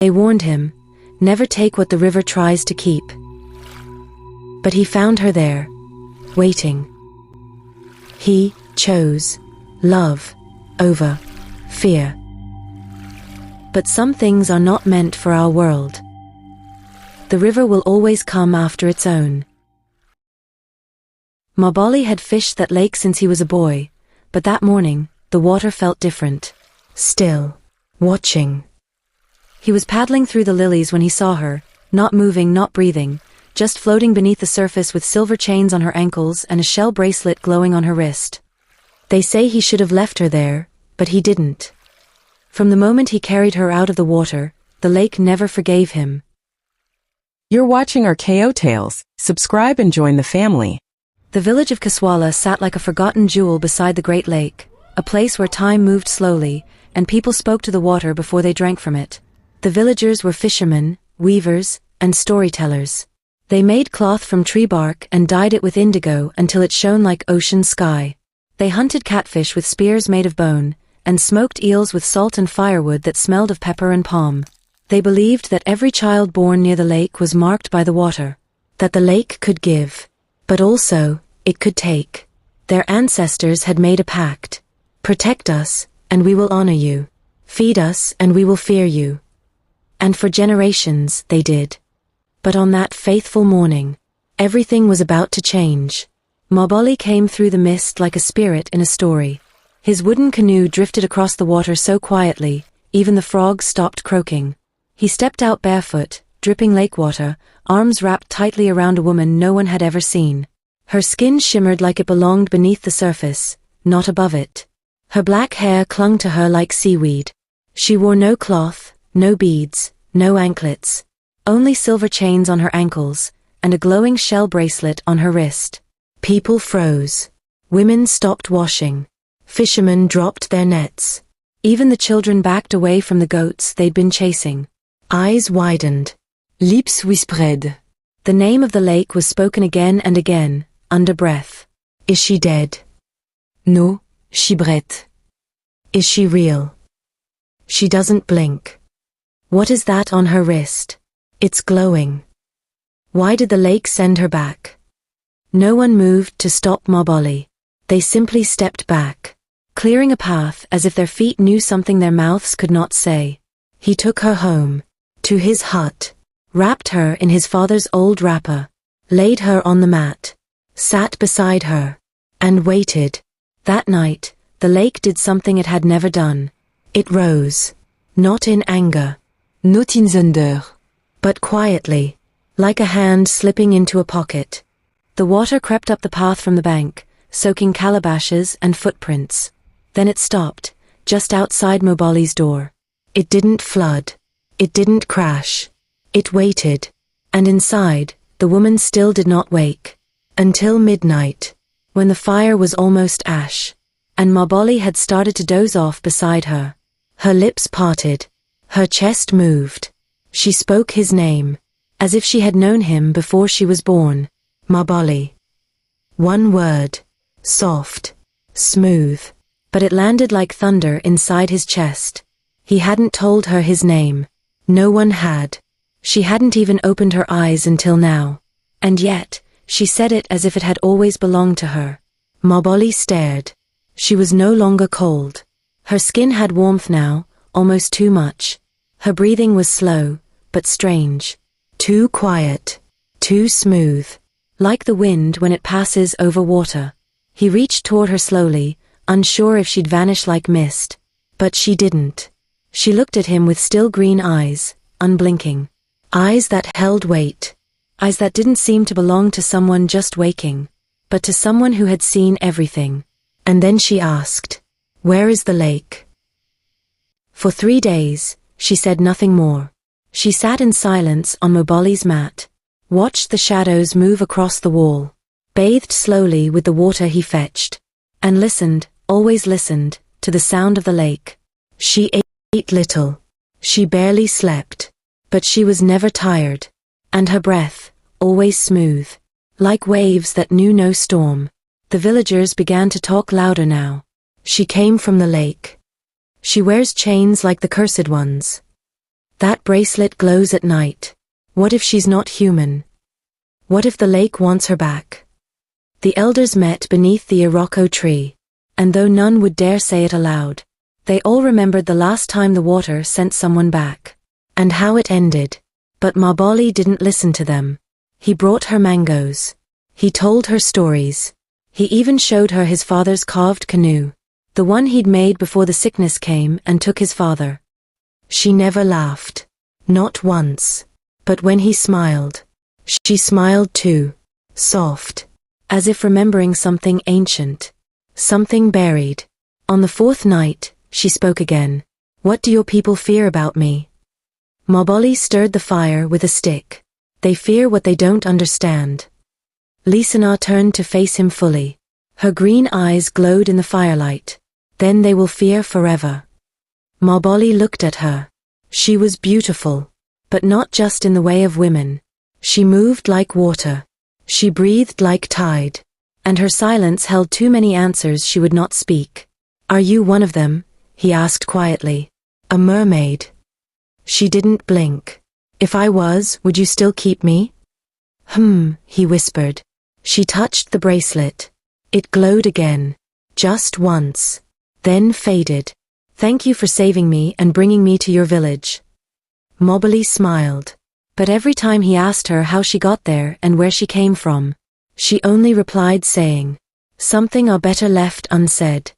They warned him, never take what the river tries to keep. But he found her there, waiting. He chose love over fear. But some things are not meant for our world. The river will always come after its own. Mabali had fished that lake since he was a boy, but that morning, the water felt different. Still, watching. He was paddling through the lilies when he saw her, not moving, not breathing, just floating beneath the surface with silver chains on her ankles and a shell bracelet glowing on her wrist. They say he should have left her there, but he didn't. From the moment he carried her out of the water, the lake never forgave him. You're watching our KO Tales. Subscribe and join the family. The village of Casuala sat like a forgotten jewel beside the great lake, a place where time moved slowly, and people spoke to the water before they drank from it. The villagers were fishermen, weavers, and storytellers. They made cloth from tree bark and dyed it with indigo until it shone like ocean sky. They hunted catfish with spears made of bone, and smoked eels with salt and firewood that smelled of pepper and palm. They believed that every child born near the lake was marked by the water, that the lake could give, but also, it could take. Their ancestors had made a pact. Protect us, and we will honor you. Feed us, and we will fear you. And for generations, they did. But on that faithful morning, everything was about to change. Mabali came through the mist like a spirit in a story. His wooden canoe drifted across the water so quietly, even the frogs stopped croaking. He stepped out barefoot, dripping lake water, arms wrapped tightly around a woman no one had ever seen. Her skin shimmered like it belonged beneath the surface, not above it. Her black hair clung to her like seaweed. She wore no cloth, no beads, no anklets. Only silver chains on her ankles, and a glowing shell bracelet on her wrist. People froze. Women stopped washing. Fishermen dropped their nets. Even the children backed away from the goats they'd been chasing. Eyes widened. Lips whispered. The name of the lake was spoken again and again, under breath. Is she dead? No, she bret. Is she real? She doesn't blink. What is that on her wrist? It's glowing. Why did the lake send her back? No one moved to stop Mabali. They simply stepped back, clearing a path as if their feet knew something their mouths could not say. He took her home, to his hut, wrapped her in his father's old wrapper, laid her on the mat, sat beside her, and waited. That night, the lake did something it had never done. It rose, not in anger, not in thunder, but quietly, like a hand slipping into a pocket. The water crept up the path from the bank, soaking calabashes and footprints. Then it stopped, just outside Mabali's door. It didn't flood. It didn't crash. It waited. And inside, the woman still did not wake. Until midnight, when the fire was almost ash, and Mabali had started to doze off beside her. Her lips parted. Her chest moved. She spoke his name, as if she had known him before she was born. Mabali. One word. Soft. Smooth. But it landed like thunder inside his chest. He hadn't told her his name. No one had. She hadn't even opened her eyes until now. And yet, she said it as if it had always belonged to her. Mabali stared. She was no longer cold. Her skin had warmth now, almost too much. Her breathing was slow, but strange. Too quiet. Too smooth. Like the wind when it passes over water. He reached toward her slowly, unsure if she'd vanish like mist. But she didn't. She looked at him with still green eyes, unblinking. Eyes that held weight. Eyes that didn't seem to belong to someone just waking, but to someone who had seen everything. And then she asked, "Where is the lake?" For 3 days, she said nothing more. She sat in silence on Mabali's mat, watched the shadows move across the wall, bathed slowly with the water he fetched, and listened, always listened, to the sound of the lake. She ate little. She barely slept. But she was never tired. And her breath, always smooth, like waves that knew no storm. The villagers began to talk louder now. She came from the lake. She wears chains like the cursed ones. That bracelet glows at night. What if she's not human? What if the lake wants her back? The elders met beneath the Iroko tree, and though none would dare say it aloud, they all remembered the last time the water sent someone back, and how it ended. But Mabali didn't listen to them. He brought her mangoes. He told her stories. He even showed her his father's carved canoe, the one he'd made before the sickness came and took his father. She never laughed. Not once. But when he smiled, she smiled too, soft, as if remembering something ancient, something buried. On the fourth night, she spoke again. What do your people fear about me? Mabali stirred the fire with a stick. They fear what they don't understand. Lisanna turned to face him fully. Her green eyes glowed in the firelight. Then they will fear forever. Mabali looked at her. She was beautiful, but not just in the way of women. She moved like water. She breathed like tide. And her silence held too many answers she would not speak. Are you one of them? He asked quietly. A mermaid? She didn't blink. If I was, would you still keep me? He whispered. She touched the bracelet. It glowed again. Just once. Then faded. Thank you for saving me and bringing me to your village. Mabali smiled. But every time he asked her how she got there and where she came from, she only replied saying, something are better left unsaid.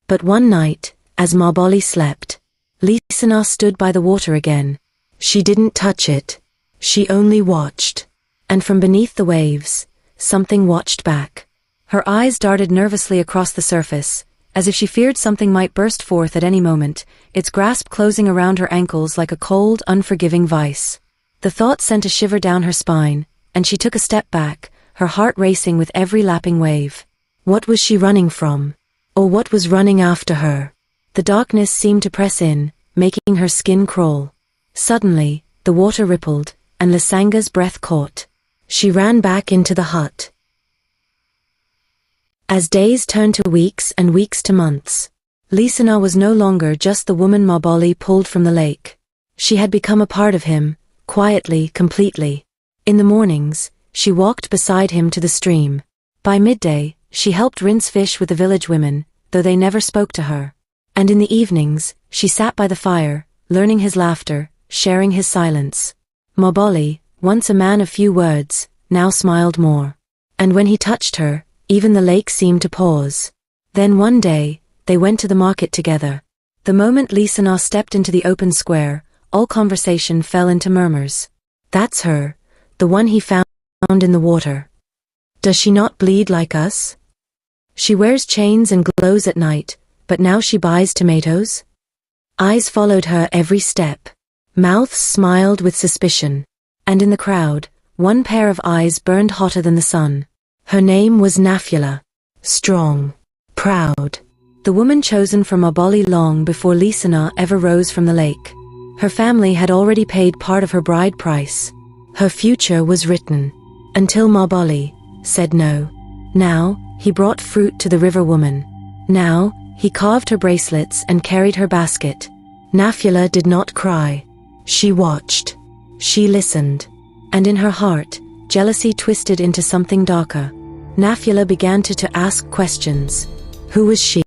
But one night, as Mabali slept, Lisanna stood by the water again. She didn't touch it. She only watched. And from beneath the waves, something watched back. Her eyes darted nervously across the surface, as if she feared something might burst forth at any moment, its grasp closing around her ankles like a cold, unforgiving vice. The thought sent a shiver down her spine, and she took a step back, her heart racing with every lapping wave. What was she running from? Or what was running after her? The darkness seemed to press in, making her skin crawl. Suddenly, the water rippled, and Lisanga's breath caught. She ran back into the hut. As days turned to weeks and weeks to months, Lisanna was no longer just the woman Mabali pulled from the lake. She had become a part of him, quietly, completely. In the mornings, she walked beside him to the stream. By midday, she helped rinse fish with the village women, though they never spoke to her. And in the evenings, she sat by the fire, learning his laughter, sharing his silence. Mabali, once a man of few words, now smiled more. And when he touched her, even the lake seemed to pause. Then one day, they went to the market together. The moment Lisanna stepped into the open square, all conversation fell into murmurs. That's her, the one he found in the water. Does she not bleed like us? She wears chains and glows at night, but now she buys tomatoes? Eyes followed her every step. Mouths smiled with suspicion. And in the crowd, one pair of eyes burned hotter than the sun. Her name was Nafula. Strong. Proud. The woman chosen for Mabali long before Lisanna ever rose from the lake. Her family had already paid part of her bride price. Her future was written. Until Mabali said no. Now, he brought fruit to the river woman. Now, he carved her bracelets and carried her basket. Nafula did not cry. She watched. She listened. And in her heart, jealousy twisted into something darker. Nafula began to ask questions. Who was she?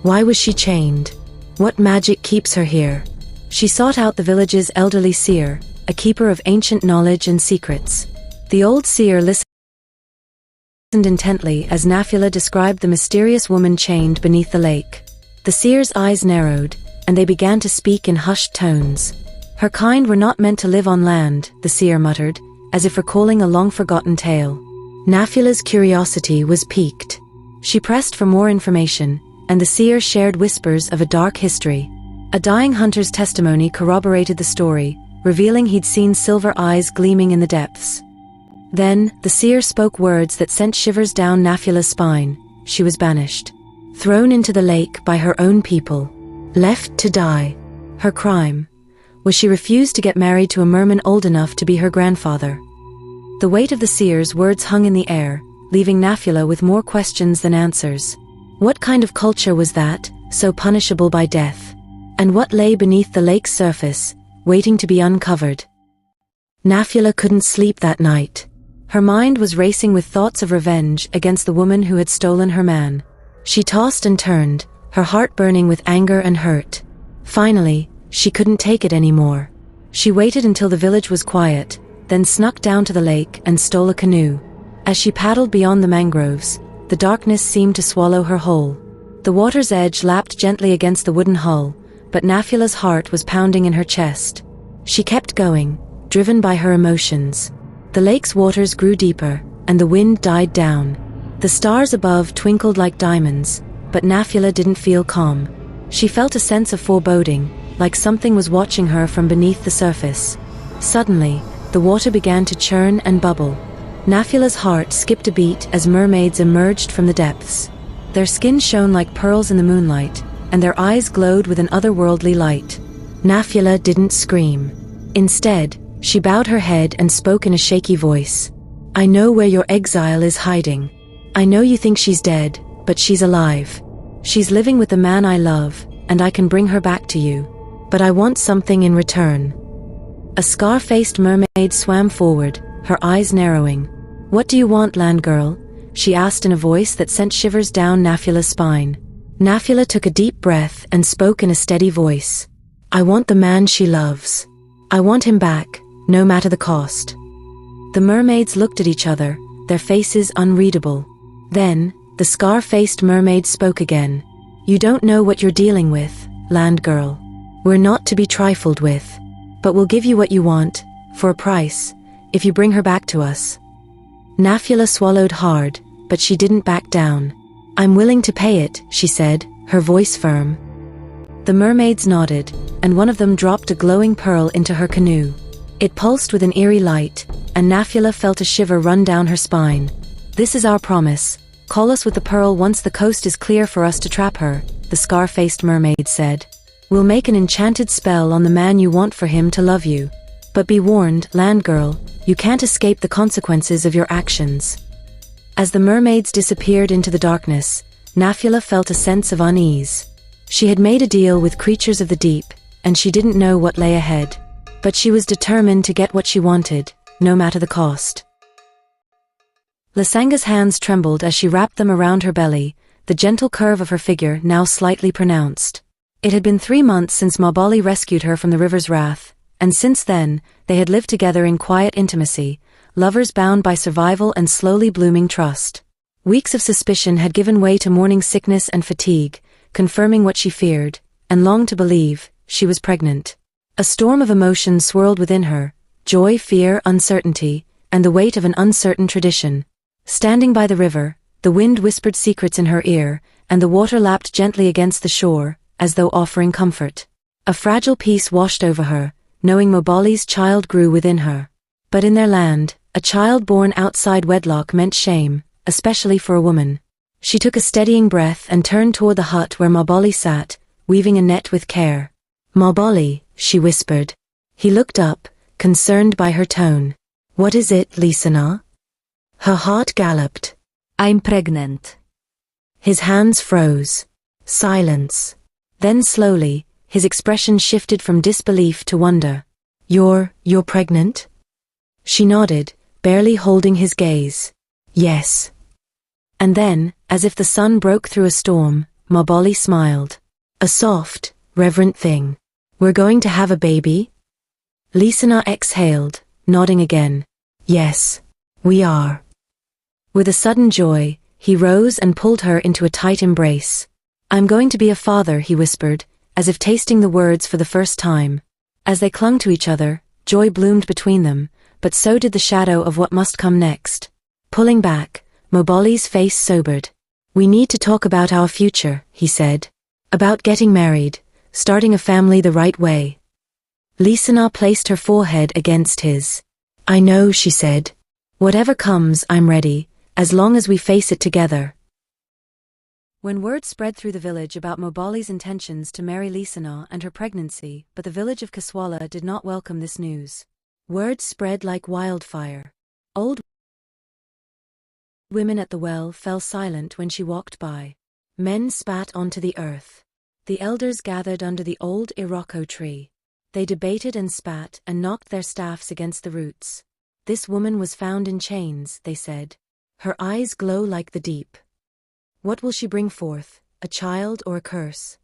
Why was she chained? What magic keeps her here? She sought out the village's elderly seer, a keeper of ancient knowledge and secrets. The old seer listened intently as Nafula described the mysterious woman chained beneath the lake. The seer's eyes narrowed, and they began to speak in hushed tones. Her kind were not meant to live on land, the seer muttered, as if recalling a long-forgotten tale. Nafula's curiosity was piqued. She pressed for more information, and the seer shared whispers of a dark history. A dying hunter's testimony corroborated the story, revealing he'd seen silver eyes gleaming in the depths. Then, the seer spoke words that sent shivers down Nafula's spine. She was banished. Thrown into the lake by her own people. Left to die. Her crime was she refused to get married to a merman old enough to be her grandfather. The weight of the seer's words hung in the air, leaving Nafula with more questions than answers. What kind of culture was that, so punishable by death? And what lay beneath the lake's surface, waiting to be uncovered? Nafula couldn't sleep that night. Her mind was racing with thoughts of revenge against the woman who had stolen her man. She tossed and turned, her heart burning with anger and hurt. Finally, she couldn't take it anymore. She waited until the village was quiet, then snuck down to the lake and stole a canoe. As she paddled beyond the mangroves, the darkness seemed to swallow her whole. The water's edge lapped gently against the wooden hull, but Nafula's heart was pounding in her chest. She kept going, driven by her emotions. The lake's waters grew deeper, and the wind died down. The stars above twinkled like diamonds, but Nafula didn't feel calm. She felt a sense of foreboding, like something was watching her from beneath the surface. Suddenly, the water began to churn and bubble. Nafula's heart skipped a beat as mermaids emerged from the depths. Their skin shone like pearls in the moonlight, and their eyes glowed with an otherworldly light. Nafula didn't scream. Instead, she bowed her head and spoke in a shaky voice. "I know where your exile is hiding. I know you think she's dead, but she's alive. She's living with the man I love, and I can bring her back to you. But I want something in return." A scar-faced mermaid swam forward, her eyes narrowing. "What do you want, land girl?" she asked in a voice that sent shivers down Nafula's spine. Nafula took a deep breath and spoke in a steady voice. "I want the man she loves. I want him back, no matter the cost." The mermaids looked at each other, their faces unreadable. Then, the scar-faced mermaid spoke again. "You don't know what you're dealing with, land girl. We're not to be trifled with. But we'll give you what you want, for a price, if you bring her back to us." Nafula swallowed hard, but she didn't back down. "I'm willing to pay it," she said, her voice firm. The mermaids nodded, and one of them dropped a glowing pearl into her canoe. It pulsed with an eerie light, and Nafula felt a shiver run down her spine. "This is our promise. Call us with the pearl once the coast is clear for us to trap her," the scar-faced mermaid said. "We'll make an enchanted spell on the man you want for him to love you. But be warned, land girl, you can't escape the consequences of your actions." As the mermaids disappeared into the darkness, Nafula felt a sense of unease. She had made a deal with creatures of the deep, and she didn't know what lay ahead. But she was determined to get what she wanted, no matter the cost. Lisanga's hands trembled as she wrapped them around her belly, the gentle curve of her figure now slightly pronounced. It had been 3 months since Mabali rescued her from the river's wrath, and since then, they had lived together in quiet intimacy, lovers bound by survival and slowly blooming trust. Weeks of suspicion had given way to morning sickness and fatigue, confirming what she feared, and longed to believe, she was pregnant. A storm of emotions swirled within her, joy, fear, uncertainty, and the weight of an uncertain tradition. Standing by the river, the wind whispered secrets in her ear, and the water lapped gently against the shore, as though offering comfort. A fragile peace washed over her, knowing Mabali's child grew within her. But in their land, a child born outside wedlock meant shame, especially for a woman. She took a steadying breath and turned toward the hut where Mabali sat, weaving a net with care. "Mabali," she whispered. He looked up, concerned by her tone. "What is it, Lisana?" Her heart galloped. "I'm pregnant." His hands froze. Silence. Then slowly, his expression shifted from disbelief to wonder. You're pregnant?" She nodded, barely holding his gaze. "Yes." And then, as if the sun broke through a storm, Mabali smiled. "A soft, reverent thing. We're going to have a baby?" Lisana exhaled, nodding again. "Yes, we are." With a sudden joy, he rose and pulled her into a tight embrace. "I'm going to be a father," he whispered, as if tasting the words for the first time. As they clung to each other, joy bloomed between them, but so did the shadow of what must come next. Pulling back, Mabali's face sobered. "We need to talk about our future," he said. "About getting married, starting a family the right way." Lisana placed her forehead against his. "I know," she said. "Whatever comes, I'm ready, as long as we face it together." When word spread through the village about Mabali's intentions to marry Lisana and her pregnancy, but the village of Casuala did not welcome this news. Word spread like wildfire. Old women at the well fell silent when she walked by. Men spat onto the earth. The elders gathered under the old Iroko tree. They debated and spat and knocked their staffs against the roots. This woman was found in chains, they said. Her eyes glow like the deep. What will she bring forth, a child or a curse?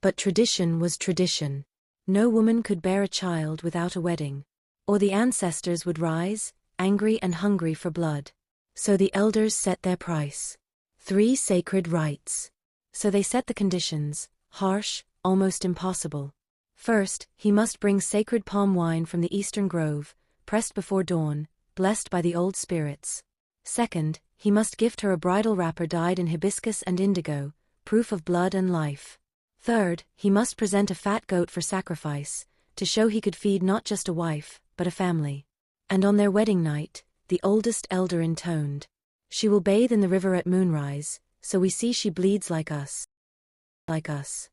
But tradition was tradition. No woman could bear a child without a wedding, or the ancestors would rise, angry and hungry for blood. So the elders set their price. 3 sacred rites. So they set the conditions, harsh, almost impossible. First, he must bring sacred palm wine from the eastern grove, pressed before dawn, blessed by the old spirits. Second, he must gift her a bridal wrapper dyed in hibiscus and indigo, proof of blood and life. Third, he must present a fat goat for sacrifice, to show he could feed not just a wife, but a family. And on their wedding night, the oldest elder intoned, "She will bathe in the river at moonrise, so we see she bleeds like us. Like us."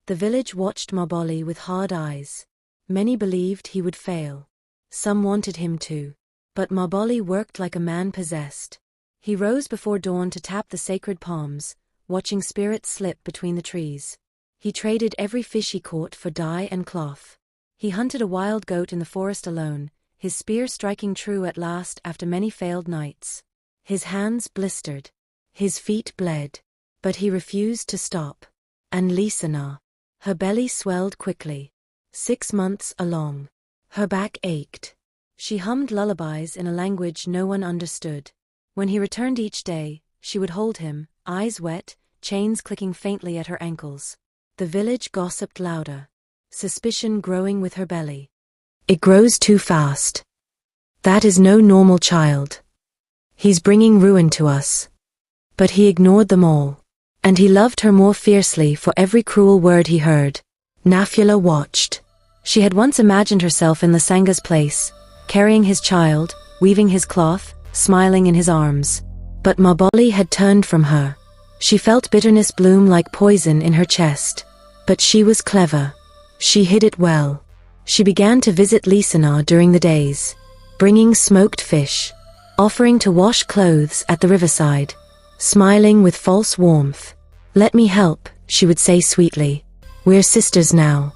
The village watched Maboli with hard eyes. Many believed he would fail. Some wanted him to. But Maboli worked like a man possessed. He rose before dawn to tap the sacred palms, watching spirits slip between the trees. He traded every fish he caught for dye and cloth. He hunted a wild goat in the forest alone, his spear striking true at last after many failed nights. His hands blistered. His feet bled. But he refused to stop. And Lisana. Her belly swelled quickly. 6 months along. Her back ached. She hummed lullabies in a language no one understood. When he returned each day, she would hold him, eyes wet, chains clicking faintly at her ankles. The village gossiped louder. Suspicion growing with her belly. "It grows too fast. That is no normal child. He's bringing ruin to us." But he ignored them all. And he loved her more fiercely for every cruel word he heard. Nafula watched. She had once imagined herself in Lasanga's place, carrying his child, weaving his cloth, smiling in his arms. But Maboli had turned from her. She felt bitterness bloom like poison in her chest. But she was clever. She hid it well. She began to visit Lisana during the days, bringing smoked fish, offering to wash clothes at the riverside, smiling with false warmth. "Let me help," she would say sweetly. "We're sisters now."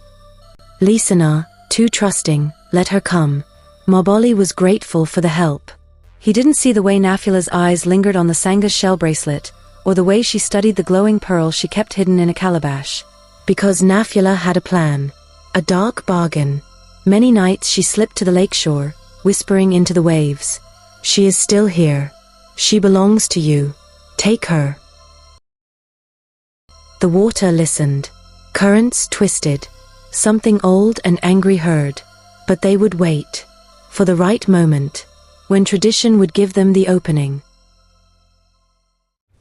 Lisana, too trusting, let her come. Maboli was grateful for the help. He didn't see the way Nafula's eyes lingered on the Sanga's shell bracelet, or the way she studied the glowing pearl she kept hidden in a calabash. Because Nafula had a plan. A dark bargain. Many nights she slipped to the lakeshore, whispering into the waves. "She is still here. She belongs to you. Take her." The water listened. Currents twisted. Something old and angry heard. But they would wait. For the right moment. When tradition would give them the opening.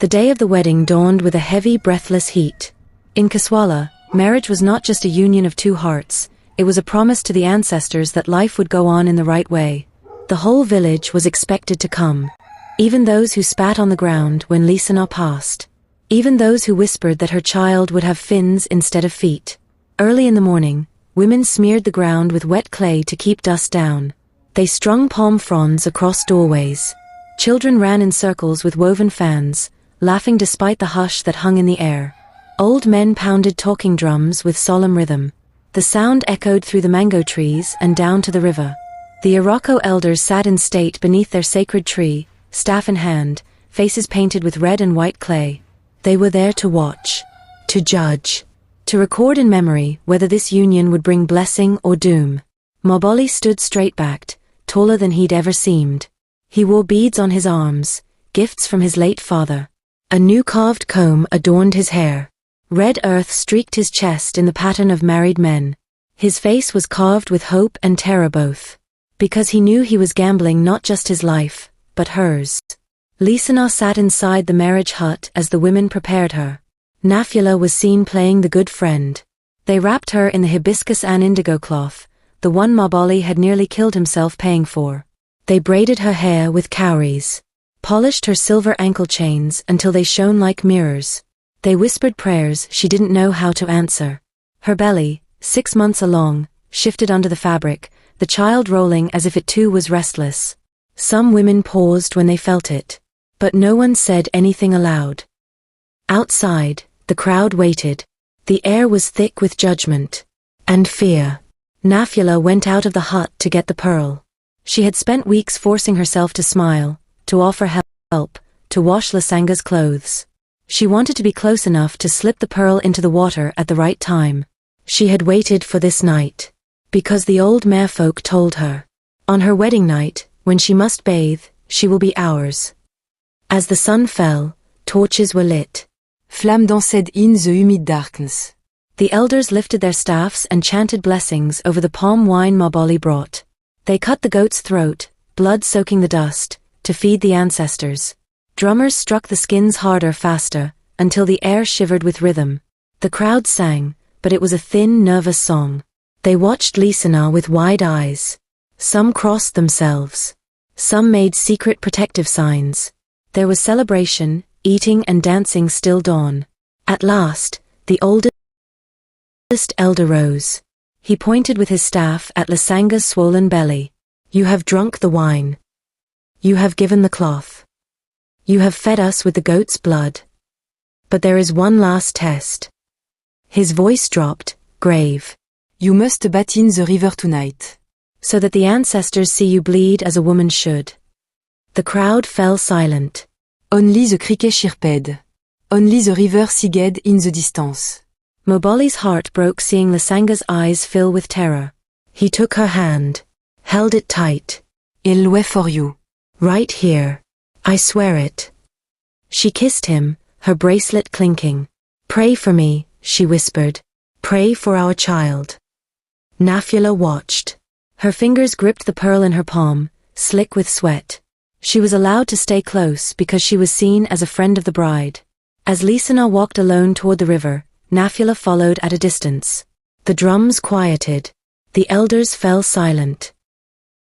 The day of the wedding dawned with a heavy, breathless heat. In Casuala, marriage was not just a union of 2 hearts, it was a promise to the ancestors that life would go on in the right way. The whole village was expected to come. Even those who spat on the ground when Lisana passed. Even those who whispered that her child would have fins instead of feet. Early in the morning, women smeared the ground with wet clay to keep dust down. They strung palm fronds across doorways. Children ran in circles with woven fans, laughing despite the hush that hung in the air. Old men pounded talking drums with solemn rhythm. The sound echoed through the mango trees and down to the river. The Iroko elders sat in state beneath their sacred tree, staff in hand, faces painted with red and white clay. They were there to watch, to judge, to record in memory whether this union would bring blessing or doom. Maboli stood straight-backed, taller than he'd ever seemed. He wore beads on his arms, gifts from his late father. A new carved comb adorned his hair. Red earth streaked his chest in the pattern of married men. His face was carved with hope and terror both. Because he knew he was gambling not just his life, but hers. Lisana sat inside the marriage hut as the women prepared her. Nafula was seen playing the good friend. They wrapped her in the hibiscus and indigo cloth, the one Maboli had nearly killed himself paying for. They braided her hair with cowries, polished her silver ankle chains until they shone like mirrors. They whispered prayers she didn't know how to answer. Her belly, 6 months along, shifted under the fabric, the child rolling as if it too was restless. Some women paused when they felt it. But no one said anything aloud. Outside, the crowd waited. The air was thick with judgment and fear. Nafula went out of the hut to get the pearl. She had spent weeks forcing herself to smile, to offer help, to wash Lasanga's clothes. She wanted to be close enough to slip the pearl into the water at the right time. She had waited for this night, because the old merfolk told her. On her wedding night, when she must bathe, she will be ours. As the sun fell, torches were lit. Flammes dansaient in the humid darkness. The elders lifted their staffs and chanted blessings over the palm wine Mabali brought. They cut the goat's throat, blood soaking the dust, to feed the ancestors. Drummers struck the skins harder faster, until the air shivered with rhythm. The crowd sang, but it was a thin, nervous song. They watched Lisana with wide eyes. Some crossed themselves. Some made secret protective signs. There was celebration, eating and dancing still dawn. At last, the oldest elder rose. He pointed with his staff at Lasanga's swollen belly. You have drunk the wine. You have given the cloth. You have fed us with the goat's blood. But there is one last test. His voice dropped, grave. You must bathe in the river tonight. So that the ancestors see you bleed as a woman should. The crowd fell silent. Only the cricket chirped. Only the river sighed in the distance. Moboli's heart broke seeing Lasanga's eyes fill with terror. He took her hand, held it tight. I'll wait for you. Right here. I swear it. She kissed him, her bracelet clinking. Pray for me, she whispered. Pray for our child. Nafula watched. Her fingers gripped the pearl in her palm, slick with sweat. She was allowed to stay close because she was seen as a friend of the bride. As Lisana walked alone toward the river, Nafula followed at a distance. The drums quieted. The elders fell silent.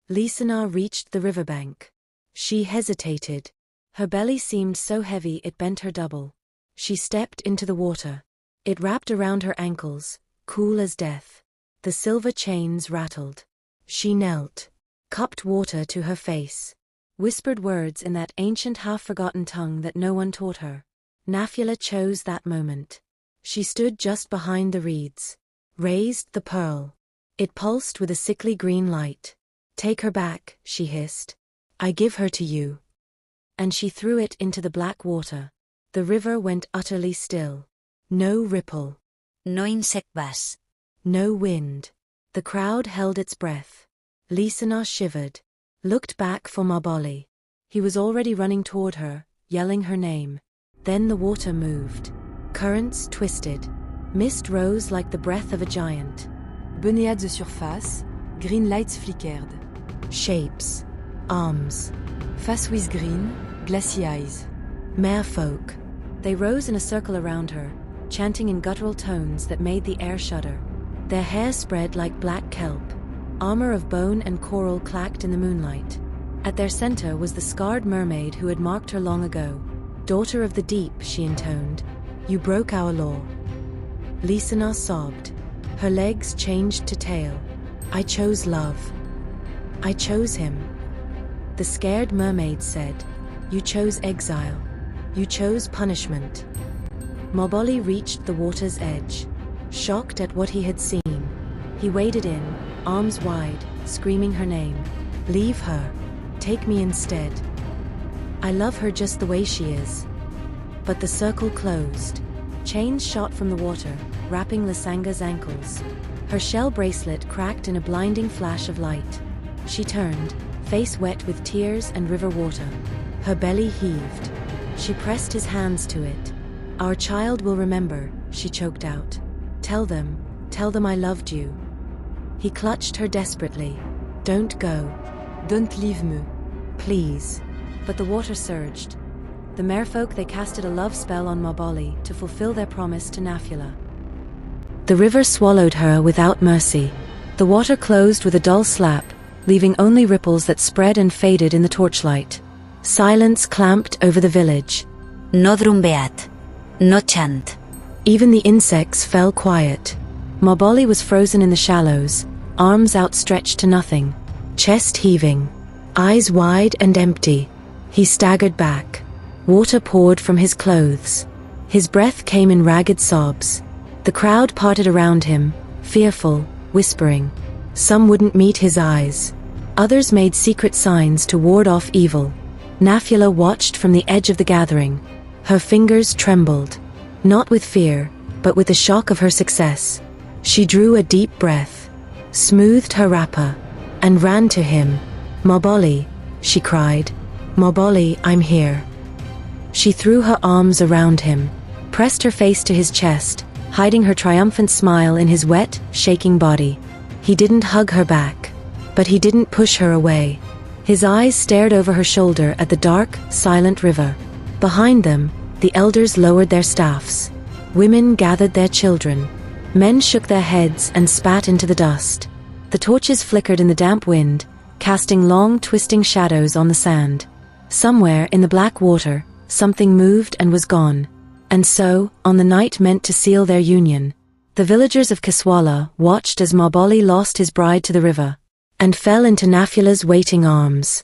Lisana reached the riverbank. She hesitated. Her belly seemed so heavy it bent her double. She stepped into the water. It wrapped around her ankles, cool as death. The silver chains rattled. She knelt, cupped water to her face, whispered words in that ancient half-forgotten tongue that no one taught her. Nafula chose that moment. She stood just behind the reeds, raised the pearl. It pulsed with a sickly green light. Take her back, she hissed. I give her to you. And she threw it into the black water. The river went utterly still. No ripple. No insect buzz. No wind. The crowd held its breath. Lisana shivered, looked back for Mabali. He was already running toward her, yelling her name. Then the water moved. Currents twisted. Mist rose like the breath of a giant. Beneath at the surface, green lights flickered. Shapes. Arms. Face with green, glassy eyes. Merfolk. They rose in a circle around her, chanting in guttural tones that made the air shudder. Their hair spread like black kelp. Armor of bone and coral clacked in the moonlight. At their center was the scarred mermaid who had marked her long ago. Daughter of the deep, she intoned. You broke our law. Lisana sobbed. Her legs changed to tail. I chose love. I chose him. The scared mermaid said, You chose exile. You chose punishment. Mabali reached the water's edge, shocked at what he had seen. He waded in, arms wide, screaming her name. Leave her. Take me instead. I love her just the way she is. But the circle closed. Chains shot from the water, wrapping Lasanga's ankles. Her shell bracelet cracked in a blinding flash of light. She turned, face wet with tears and river water. Her belly heaved. She pressed his hands to it. Our child will remember, she choked out. Tell them I loved you. He clutched her desperately. Don't go. Don't leave me. Please. But the water surged. The merfolk they casted a love spell on Mabali to fulfill their promise to Nafula. The river swallowed her without mercy. The water closed with a dull slap, leaving only ripples that spread and faded in the torchlight. Silence clamped over the village. No drumbeat. No chant. Even the insects fell quiet. Mabali was frozen in the shallows, arms outstretched to nothing, chest heaving, eyes wide and empty. He staggered back. Water poured from his clothes. His breath came in ragged sobs. The crowd parted around him, fearful, whispering. Some wouldn't meet his eyes. Others made secret signs to ward off evil. Nafula watched from the edge of the gathering. Her fingers trembled, not with fear, but with the shock of her success. She drew a deep breath, smoothed her wrapper, and ran to him. "Moboli," she cried. "Moboli, I'm here." She threw her arms around him, pressed her face to his chest, hiding her triumphant smile in his wet, shaking body. He didn't hug her back, but he didn't push her away. His eyes stared over her shoulder at the dark, silent river. Behind them, the elders lowered their staffs. Women gathered their children. Men shook their heads and spat into the dust. The torches flickered in the damp wind, casting long, twisting shadows on the sand. Somewhere in the black water, something moved and was gone. And so, on the night meant to seal their union, the villagers of Casuala watched as Moboli lost his bride to the river, and fell into Nafula's waiting arms.